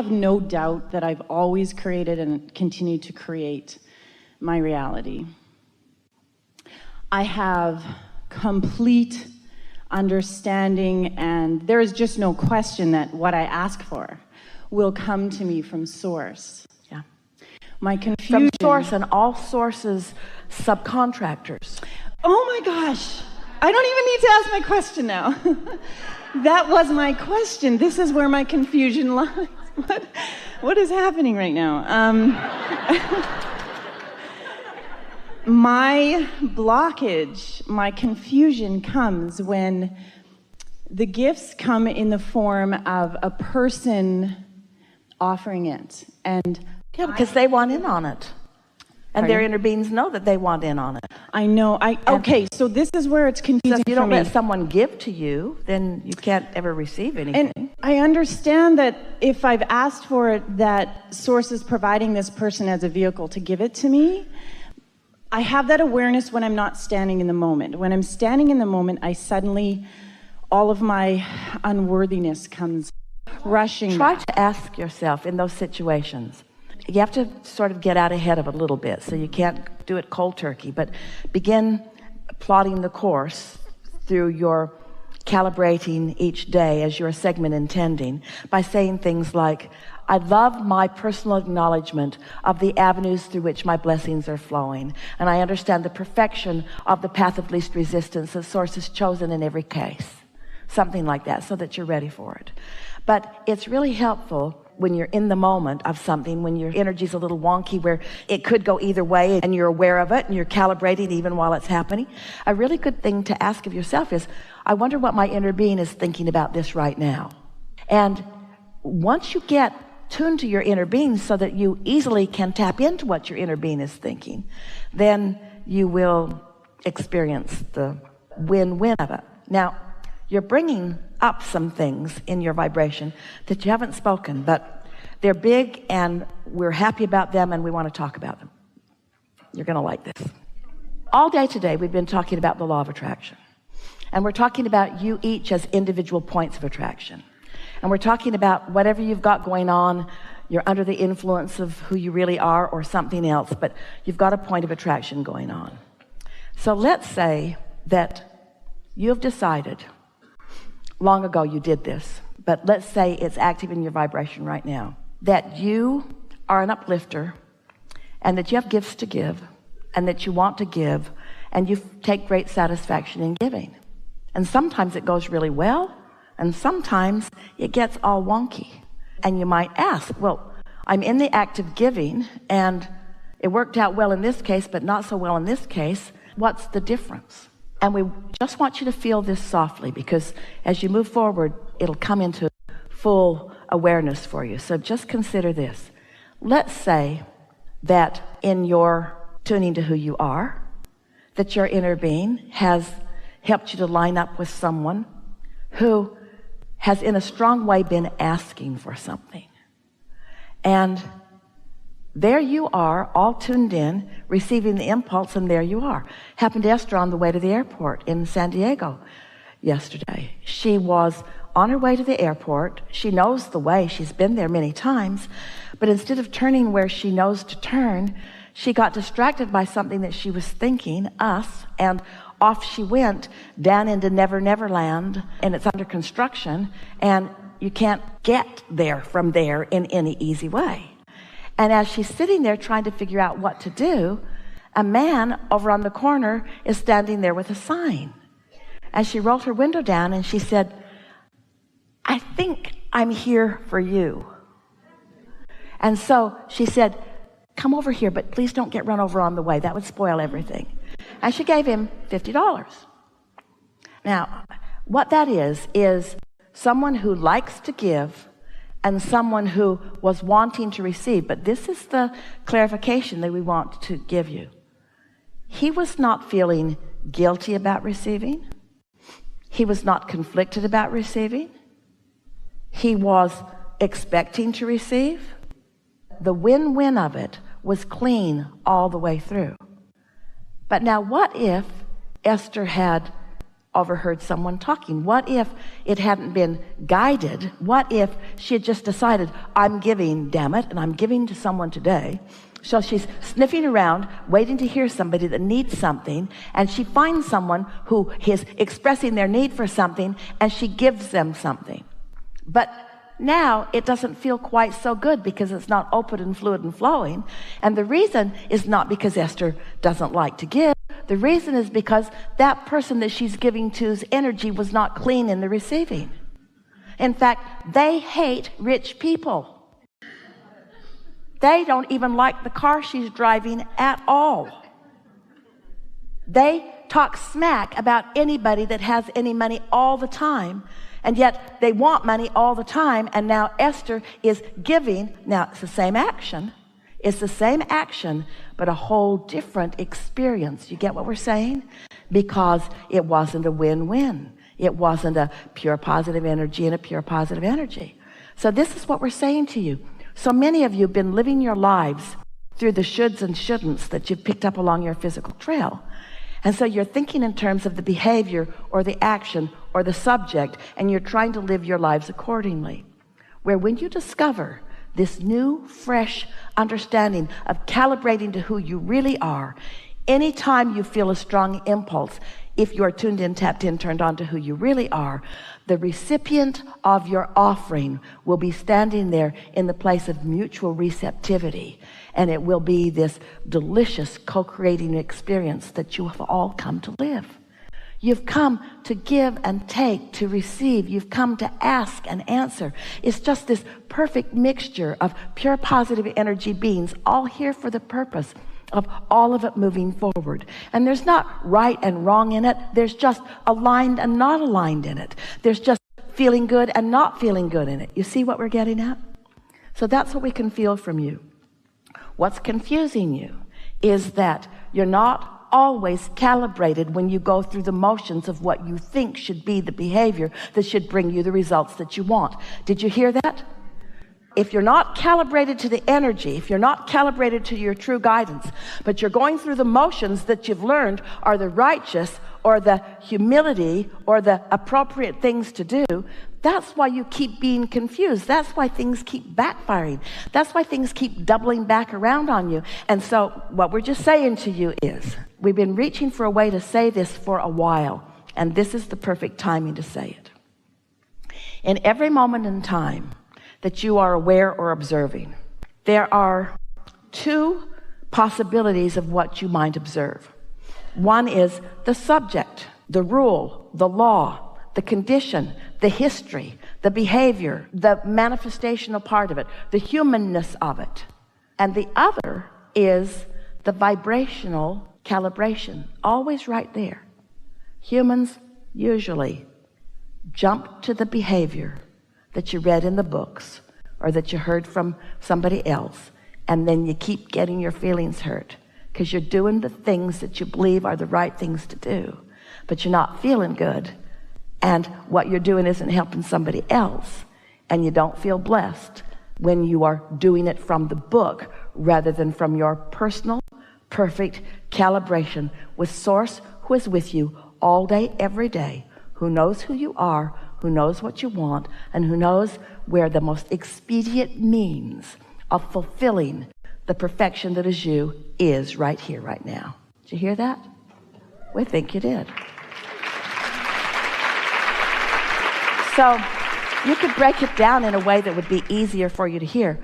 have no doubt that I've always created and continue to create my reality. I have complete understanding, and there is just no question that what I ask for will come to me from source. Yeah. My confusion... From source, and all sources subcontractors. Oh my gosh. I don't even need to ask my question now. That was my question. This is where my confusion lies. What is happening right now? My blockage, my confusion comes when the gifts come in the form of a person offering it. And yeah, because they want in on it. And their inner beings know that they want in on it. I know. Okay, so this is where it's confusing. So if you don't let someone give to you, then you can't ever receive anything. And I understand that if I've asked for it, that source is providing this person as a vehicle to give it to me. I have that awareness when I'm not standing in the moment. When I'm standing in the moment, I suddenly, all of my unworthiness comes rushing Try back. to ask yourself in those situations. You have to sort of get out ahead of it a little bit, so you can't do it cold turkey, but begin plotting the course through your calibrating each day as your segment intending by saying things like, I love my personal acknowledgement of the avenues through which my blessings are flowing, and I understand the perfection of the path of least resistance that source has chosen in every case. Something like that, so that you're ready for it. But it's really helpful when you're in the moment of something, when your energy's a little wonky, where it could go either way and you're aware of it and you're calibrating even while it's happening. A really good thing to ask of yourself is, I wonder what my inner being is thinking about this right now. And once you get tuned to your inner being so that you easily can tap into what your inner being is thinking, then you will experience the win-win of it. Now, you're bringing up some things in your vibration that you haven't spoken, but they're big and we're happy about them and we want to talk about them. You're going to like this. All day today, we've been talking about the law of attraction. And we're talking about you each as individual points of attraction. And we're talking about whatever you've got going on, you're under the influence of who you really are or something else, but you've got a point of attraction going on. So let's say that you've decided, long ago you did this, but let's say it's active in your vibration right now, that you are an uplifter and that you have gifts to give and that you want to give and you take great satisfaction in giving. And sometimes it goes really well and sometimes it gets all wonky. And you might ask, well, I'm in the act of giving and it worked out well in this case, but not so well in this case. What's the difference? And we just want you to feel this softly, because as you move forward, it'll come into full awareness for you. So just consider this. Let's say that in your tuning to who you are, that your inner being has helped you to line up with someone who has in a strong way been asking for something. And there you are, all tuned in, receiving the impulse, and there you are. Happened to Esther on the way to the airport in San Diego yesterday. She was on her way to the airport. She knows the way. She's been there many times. But instead of turning where she knows to turn, she got distracted by something that she was thinking, us, and off she went down into Never Never Land, and it's under construction, and you can't get there from there in any easy way. And as she's sitting there trying to figure out what to do, a man over on the corner is standing there with a sign. And she rolled her window down and she said, I think I'm here for you. And so she said, come over here, but please don't get run over on the way. That would spoil everything. And she gave him $50. Now, what that is someone who likes to give and someone who was wanting to receive. But this is the clarification that we want to give you. He was not feeling guilty about receiving. He was not conflicted about receiving. He was expecting to receive. The win-win of it was clean all the way through. But now what if Esther had overheard someone talking? What if it hadn't been guided? What if she had just decided, I'm giving, damn it, and I'm giving to someone today? So she's sniffing around, waiting to hear somebody that needs something, and she finds someone who is expressing their need for something, and she gives them something. But now it doesn't feel quite so good because it's not open and fluid and flowing. And the reason is not because Esther doesn't like to give. The reason is because that person that she's giving to's energy was not clean in the receiving. In fact, they hate rich people. They don't even like the car she's driving at all. They talk smack about anybody that has any money all the time. And yet they want money all the time. And now Esther is giving. Now it's the same action. It's the same action, but a whole different experience. You get what we're saying? Because it wasn't a win-win. It wasn't a pure positive energy and a pure positive energy. So this is what we're saying to you. So many of you have been living your lives through the shoulds and shouldn'ts that you've picked up along your physical trail. And so you're thinking in terms of the behavior or the action or the subject, and you're trying to live your lives accordingly. Where when you discover this new, fresh understanding of calibrating to who you really are, anytime you feel a strong impulse, if you're tuned in, tapped in, turned on to who you really are, the recipient of your offering will be standing there in the place of mutual receptivity. And it will be this delicious co-creating experience that you have all come to live. You've come to give and take, to receive. You've come to ask and answer. It's just this perfect mixture of pure positive energy beings, all here for the purpose of all of it moving forward. And there's not right and wrong in it. There's just aligned and not aligned in it. There's just feeling good and not feeling good in it. You see what we're getting at? So that's what we can feel from you. What's confusing you is that you're not always calibrated when you go through the motions of what you think should be the behavior that should bring you the results that you want. Did you hear that? If you're not calibrated to the energy, if you're not calibrated to your true guidance, but you're going through the motions that you've learned are the righteous or the humility or the appropriate things to do, that's why you keep being confused. That's why things keep backfiring. That's why things keep doubling back around on you. And so what we're just saying to you is, we've been reaching for a way to say this for a while, and this is the perfect timing to say it. In every moment in time that you are aware or observing, there are two possibilities of what you might observe. One is the subject, the rule, the law, the condition, the history, the behavior, the manifestational part of it, the humanness of it. And the other is the vibrational calibration, always right there. Humans usually jump to the behavior that you read in the books or that you heard from somebody else, and then you keep getting your feelings hurt because you're doing the things that you believe are the right things to do, but you're not feeling good, and what you're doing isn't helping somebody else, and you don't feel blessed when you are doing it from the book rather than from your personal perfect calibration with Source, who is with you all day every day, who knows who you are, who knows what you want, and who knows where the most expedient means of fulfilling the perfection that is you is right here, right now. Did you hear that? We think you did. So you could break it down in a way that would be easier for you to hear.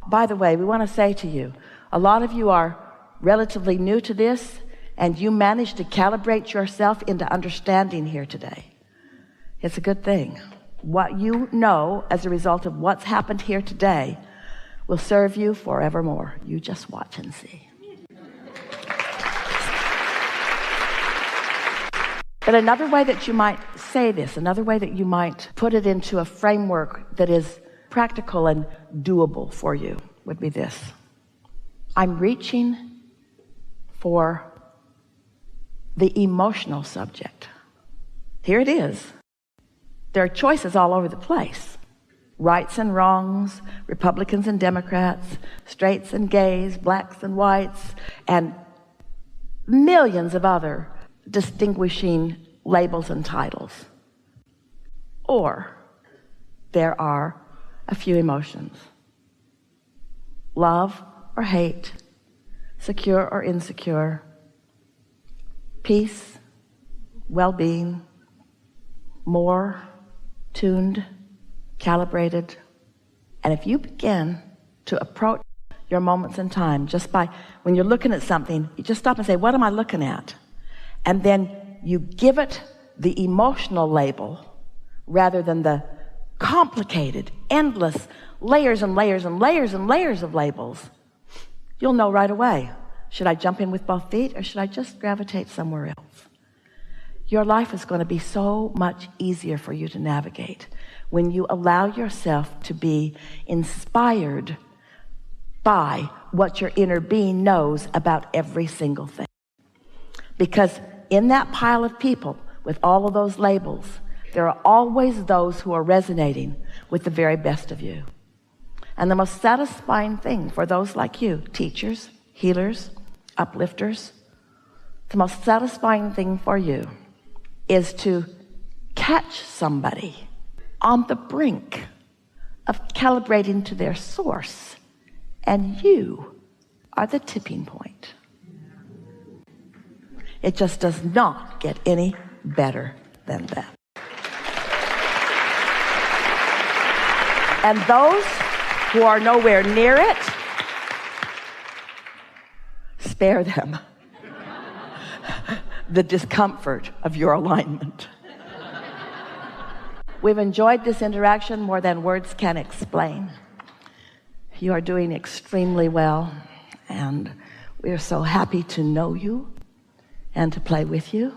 By the way, we want to say to you, a lot of you are relatively new to this, and you managed to calibrate yourself into understanding here today. It's a good thing. What you know as a result of what's happened here today will serve you forevermore. You just watch and see. But another way that you might say this, another way that you might put it into a framework that is practical and doable for you would be this. I'm reaching for the emotional subject. Here it is. There are choices all over the place. Rights and wrongs, Republicans and Democrats, straights and gays, blacks and whites, and millions of other distinguishing labels and titles. Or there are a few emotions. Love or hate, secure or insecure, peace, well-being, more, tuned, calibrated. And if you begin to approach your moments in time just by, when you're looking at something, you just stop and say, what am I looking at? And then you give it the emotional label rather than the complicated, endless layers and layers and layers and layers of labels. You'll know right away. Should I jump in with both feet, or should I just gravitate somewhere else? Your life is going to be so much easier for you to navigate when you allow yourself to be inspired by what your inner being knows about every single thing. Because in that pile of people with all of those labels, there are always those who are resonating with the very best of you. And the most satisfying thing for those like you, teachers, healers, uplifters, the most satisfying thing for you is to catch somebody on the brink of calibrating to their source, and you are the tipping point. It just does not get any better than that. And those who are nowhere near it, spare them the discomfort of your alignment. We've enjoyed this interaction more than words can explain. You are doing extremely well, and we are so happy to know you and to play with you.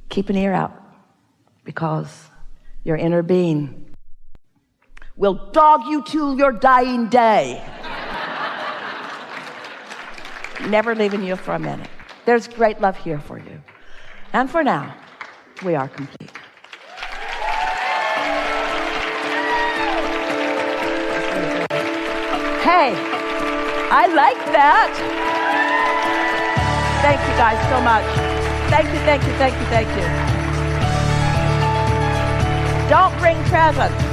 Keep an ear out, because your inner being will dog you till your dying day. Never leaving you for a minute. There's great love here for you. And for now, we are complete. Hey, I like that. Thank you guys so much. Thank you, thank you, thank you, thank you. Don't bring presents.